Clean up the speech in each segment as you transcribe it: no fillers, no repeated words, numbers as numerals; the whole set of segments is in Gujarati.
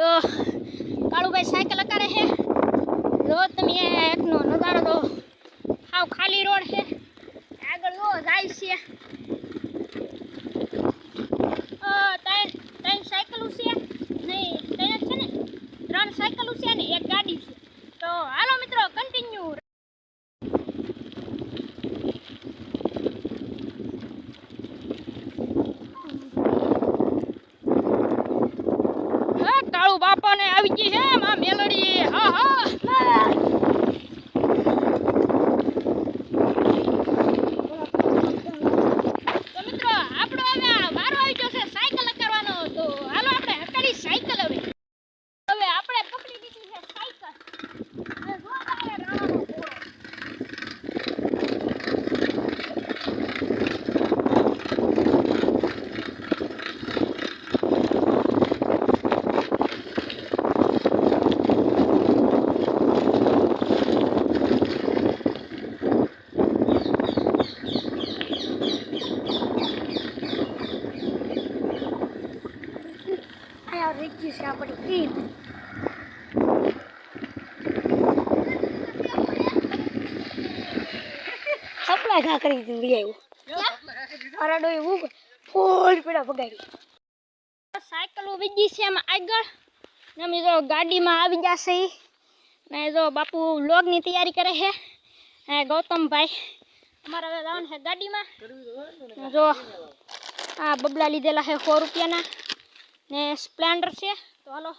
તો કાળુભાઈ સાયકલ કરે છે રોજ તમે એકનો નજારો તો હાવ ખાલી રોડ છે આગળ લો જાય છે ત્રણ સાયકલ છે નહીં ત્રણ છે ને 3 સાયકલ છે ને એક ગાડી છે તો હાલો મિત્રો કન્ટિન્યુ કાળુ બાપા ને આવી ગઈ છે માં મેલડી હા હા તો મિત્રો આપણો હવે વારો આવી ગયો છે સાયકલ કરવાનો તો હાલો આપણે હકારી સાયકલ હવે આપણે પકડી દીધી છે સાયકલ અને જો તારે રાણાનો ઘોડો રીકી છે આપણી ઈદ સપના ઘા કરી દીધું અરાડો એવું ફૂલ પીડા પગાડી સાયકલ વીજી છે એમાં આગળ અમે જો ગાડીમાં આવી જશે ને જો બાપુ વ્લોગની તૈયારી કરે છે ગૌતમભાઈ અમારા હવે જવાનું છે ગાડીમાં જો આ બબલા લીધેલા છે 100 રૂપિયાના ને સ્પ્લેન્ડર છે તો હાલો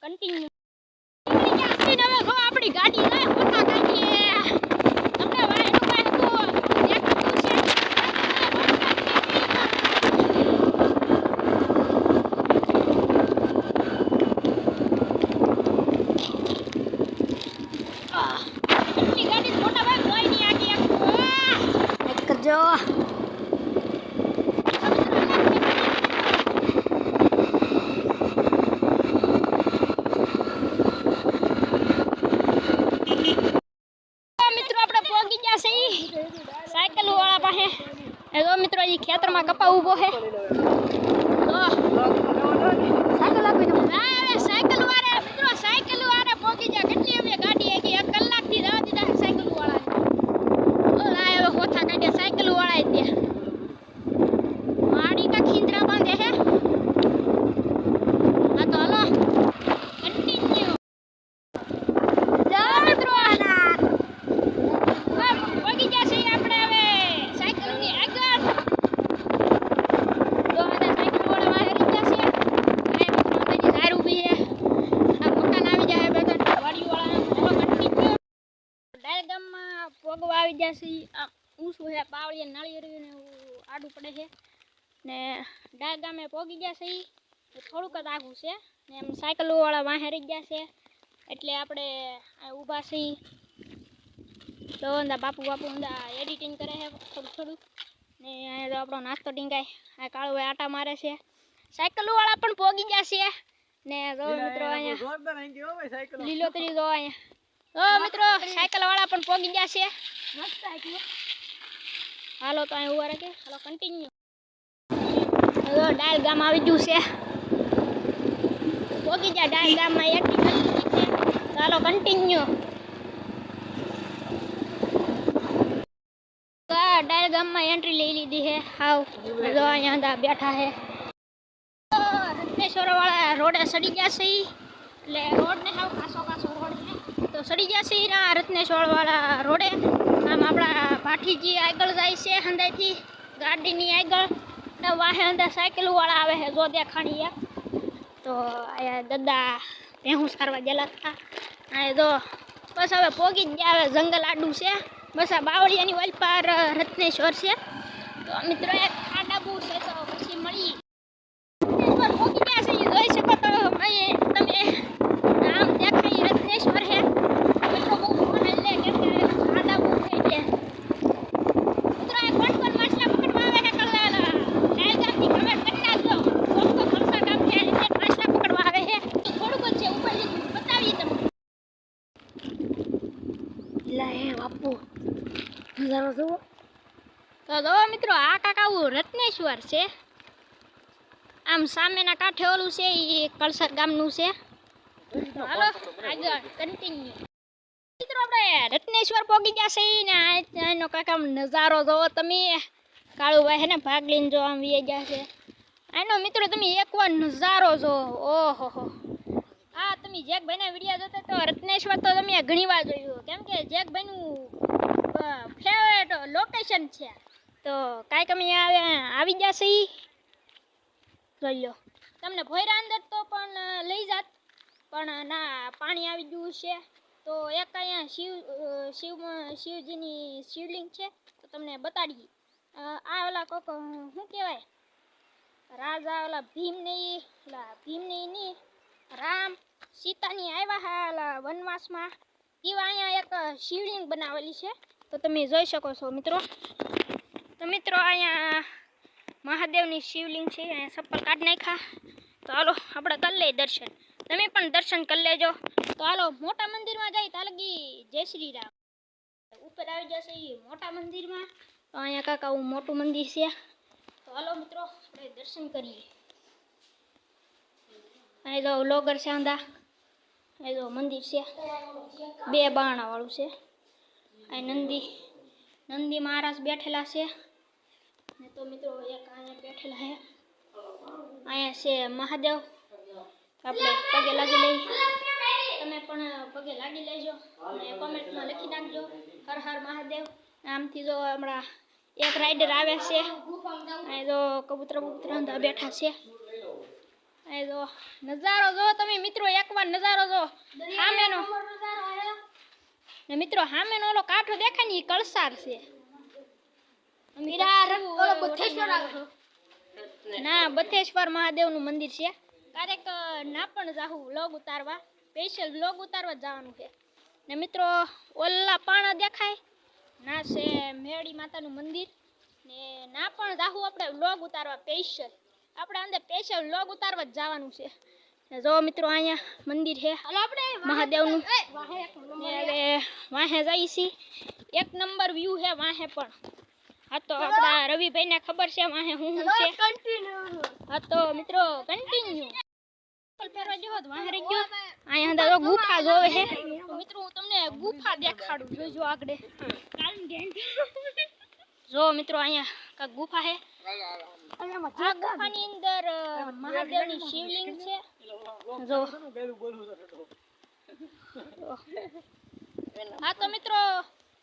કન્ટિન્યુ હવે જો આપણી ગાડી લઈ ફોટા કાઢીએ તમને વાયરો ભાઈ તો એક છે આપણી ગાડી ફોટા ભાઈ કોઈ નહીં આકી એક કરજો સાયકલ વાળા પાસે જો મિત્રો એ ખેતરમાં કપા ઊભો છે સાયકલ આપી દઉં સાયકલ વાળા મિત્રો સાયકલ વાળા પહોંચી જાય કેટલી હવે ગાડી એક કલાકથી રાહ દીધા સાયકલ વાળા લાય હવે હોથા કાઢ્યા સાયકલ વાળા ત્યાં માડી કા ખીંદરા બાંધે છે હા તો હાલો કન્ટિન્યુ મિત્રો પગી જશે આપણે હવે સાયકલની આગળ તો આ સાયકલ વાળા હેરી જશે આ મિત્રો અંદાજી ઝાર ઊભી છે આ મકાન આવી જાય બે ત્રણ વાડી વાળા કન્ટિન્યુ ડાયગામમાં પગવા આવી જશે આ ઊંચું છે પાવળી નાળિયેર ને આડું પડે છે ને ડાયગામે પગી જશે થોડુંક જ આગું છે ને એમ સાયકલ વાળા વાહે હેરી જશે એટલે આપણે ઊભા છીએ તો અંદા બાપુ અંદા એડિટિંગ કરે છે થોડું ને અહીંયા તો આપણો નાસ્તો ટીંગાય આ કાળો આટા મારે છે સાયકલ વાળા પણ પોગી જશે ને જો મિત્રો અહીંયા લીલોતરી જો અહીંયા મિત્રો સાયકલ વાળા પણ પોગી જશે હાલો તો અહીં ઉભા રાખે હાલો કન્ટિન્યુ ડાયલ ગામ આવી ગયું છે પોગી જા ડાયલ ગામમાં એન્ટ્રી કરી દીધી છે હાલો કન્ટિન્યુ ડાયલ ગામમાં એન્ટ્રી લઈ લીધી છે હાવ જો અહીંયા બેઠા છે રત્નેશ્વર વાળા રોડે સડી જશે એટલે રોડ ને હાવ કાસો રોડ છે તો સડી જશે ના રત્નેશ્વર વાળા રોડે આમ આપણા ભાઠીજી આગળ જાય છે હંદાઈથી ગાડીની આગળ ને વાહે અંદર સાયકલ વાળા આવે છે જો દેખાણીએ તો અહીંયા દાદા ભેહું સારવા ગયેલા હતા આ જો બસ હવે પોગી જ ગયા હવે જંગલ આડું છે બસ આ બાવળિયાની વાલ પર રત્નેશ્વર છે તો મિત્રો એક ખાડાબુ છે તો પછી મળી રત્નેશ્વર પોગી ગયા છે જોઈ શકો તો તમે નામ દેખાય રત્નેશ્વર છે મિત્રો બહુ મને લે કેમ કે ખાડાબુ થઈ ગયા મિત્રો આ કોણ માછલા પકડવા આવે છે કલ્લાના ડાયગામથી કમેન્ટ કરી નાખજો કોણ ખલસા કામ છે રીતે માછલા પકડવા આવે છે થોડુંક જ છે ઉપર બતાવીએ તમને લા હે બાપુ નજારો જુઓ તો જો મિત્રો આ કાકાવું રત્નેશ્વર છે આમ સામેના કાંઠે ઓલું છે એ કળસર ગામનું છે તો હાલો આગળ કન્ટિન્યુ. મિત્રો આપણે રત્નેશ્વર પહોંચી ગયા છે ને આનો કાકા નજારો જોવો તમે. કાળુભાઈ હે ને ભાગ લઈને જો આમ વી ગયા છે. આનો મિત્રો તમે એકવાર નજારો જો. ઓહો હા, તમે જેકભાઈના વિડીયો જોતા તો રત્નેશ્વર તો તમે ઘણી વાર જોયું, કેમ કે જેકભાઈનું ફેવરેટ લોકેશન છે. તો કાંઈક અમે આવી ગયા છે. જોઈ લો, તમને ભોયરા અંદર તો પણ લઈ જાત, પણ ના પાણી આવી ગયું છે. તો એક અહીંયા શિવજીની શિવલિંગ છે, તો તમને બતાડીએ. આ ઓલા કોક શું કહેવાય, રાજા ઓલા ભીમની રામ સીતાની આવ્યા હા ઓલા વનવાસમાં, તેવા અહીંયા એક શિવલિંગ બનાવેલી છે, તો તમે જોઈ શકો છો મિત્રો. તો મિત્રો અહીંયા મહાદેવની શિવલિંગ છે, અહીંયા ચપ્પલ કાઢી નાખ્યા. તો હાલો આપણે કરી લઈએ દર્શન, તમે પણ દર્શન કરી લેજો. તો હાલો મોટા મંદિરમાં જઈ તાલગી જય શ્રી રામ. ઉપર આવી જશે એ મોટા મંદિરમાં. તો અહીંયા કાંક આવું મોટું મંદિર છે. તો હાલો મિત્રો આપણે દર્શન કરીએ. અહીં તો લોગર છે, આંધા અહીં તો મંદિર છે, 2 બારણાવાળું છે. અહીં નંદી મહારાજ બેઠેલા છે ને. તો મિત્રો એક અહીંયા બેઠેલા છે. અહીંયા છે મહાદેવ. આપણે પગે લાગી લઈ, તમે પણ પગે લાગી લેજો અને કોમેન્ટમાં લખી નાખજો હર હર મહાદેવ. આમથી જો હમણાં એક રાઈડર આવે છે. અહીં જો કબૂતર બેઠા છે. અહીં જો નજારો જો તમે મિત્રો, એકવાર નજારો જો સામેનો. ને મિત્રો સામેનો ઓલો કાંઠો દેખાય ને એ કળસાર છે. ના, બથેશ્વર મહાદેવનું મંદિર છે. ક્યારેક ના પણ જાહું વ્લોગ ઉતારવા, સ્પેશિયલ વ્લોગ ઉતારવા જવાનું છે. ને મિત્રો ઓલા પાણા દેખાય ના છે મેળી માતાનું મંદિર, ને ના પણ જાહું આપણે વ્લોગ ઉતારવા સ્પેશિયલ. આપણે અંદર સ્પેશિયલ વ્લોગ ઉતારવા જ જવાનું છે. ને જો મિત્રો અહીંયા મંદિર છે મહાદેવનું. ને હવે વાહે જઈએ છીએ, 1 નંબર વ્યૂ છે વાહે પણ. હા તો આપણા રવિભાઈને ખબર છે વાહે શું છે. હા તો મિત્રો કન્ટિન્યુ ફેરવા જેવો વાહે રહી ગયો. અહીંયા અંદર ગુફા જોવે છે. તો મિત્રો હું તમને ગુફા દેખાડું, જોજો આગળ. જો મિત્રો અહીંયા કાંઈક ગુફા છે. આ ગુફાની અંદર મહાદેવની શિવલિંગ છે. જો હા તો મિત્રો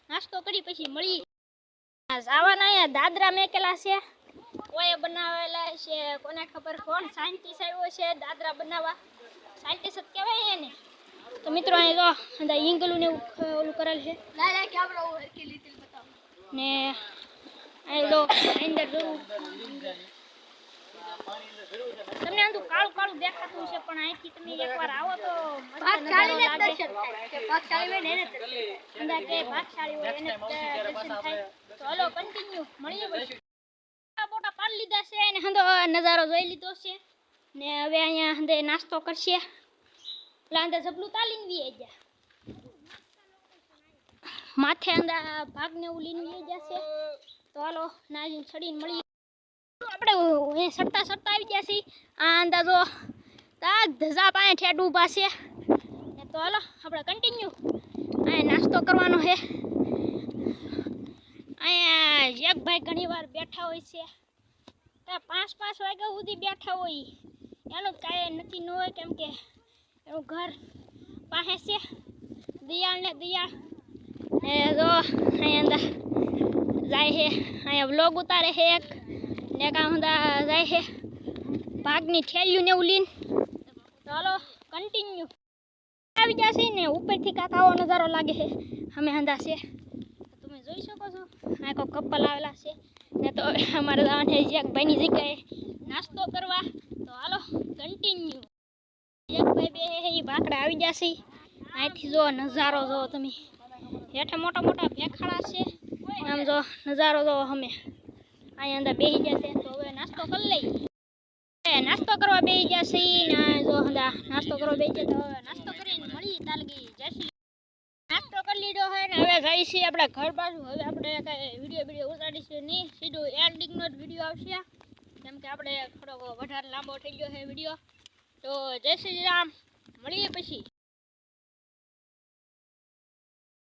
નાસ્તો કરી પછી મળી જવાના. અહીંયા દાદરા મેકેલા છે, કોઈ બનાવેલા છે, કોને ખબર કોણ સાયન્ટિસ્ટ આવ્યો છે દાદરા બનાવવા. સાયન્ટિસ્ટ જ કહેવાય એને. તો મિત્રો અહીંયા જો અંદર ઈંગલું ને ઓલું કરેલ છે ને. અહીં જો અંદર જોવું તમને આમ તો કાળું કાળું દેખાતું છે, પણ અહીંથી તમે એકવાર આવો તો ભાગશાળી હોય એને દર્શન થાય. તો હાલો કન્ટિન્યુ મળીએ પછી. ફોટા પાડી લીધા છે અને હંધો નજારો જોઈ લીધો છે ને. હવે અહીંયા હંધે નાસ્તો કરશે. એટલે અંદર જબલું તાલીને વી ગયા માથે અંદર ભાગને એવું લીને વી જશે. તો હાલો નાજીને ચડીને મળીએ. આપણે સડતા આવી ગયા છીએ. આ અંદાજો ધજા પાસે ઠેઠ ઊભા છે. તો હાલો આપણે કન્ટિન્યુ અહીંયા નાસ્તો કરવાનો છે. અહીંયા જેકભાઈ ઘણી વાર બેઠા હોય છે, 5 વાગ્યા સુધી બેઠા હોય. એનું કાંઈ નથી ન હોય, કેમ કે એનું ઘર પાસે છે દિયાળ ને દિયાળ. જો અહીંયા અંદર જાય છે, અહીંયા વ્લોગ ઉતારે છે એક ને. કાં અંદર જાય છે ભાગની થેલીયું ને એવું લઈને. તો હાલો કન્ટિન્યુ આવી જશે ને. ઉપરથી કાંક આવો નજારો લાગે છે અમે અંદા છે, તમે જોઈ શકો છો. આ કોઈ કપલ આવેલા છે ને. તો અમારે જવાનું જેકભાઈની જગ્યાએ નાસ્તો કરવા. તો હાલો કન્ટિન્યુ. જેકભાઈ બે એ ભાખડા આવી જશે. અહીંથી જો નજારો જો તમે, હેઠે મોટા મોટા ભેખાડા છે. આમ જો નજારો જો અમે અહીંયા અંદર બેસી જશે. તો હવે નાસ્તો કરી લઈ. નાસ્તો કરવા બેસી જશે ને. જો નાસ્તો કરવા બેસી જાય. તો હવે નાસ્તો કરીને મળીએ તાલગી જશે. નાસ્તો કરી લીધો હોય ને હવે જઈ છીએ આપણે ઘર બાજુ. હવે આપણે કાંઈ વિડીયો ઉતારીશું નહીં, સીધું એન્ડિંગનો જ વિડીયો આવશે, કેમ કે આપણે થોડોક વધારે લાંબો થઈ ગયો છે વિડીયો. તો જય શ્રી રામ. મળીએ પછી.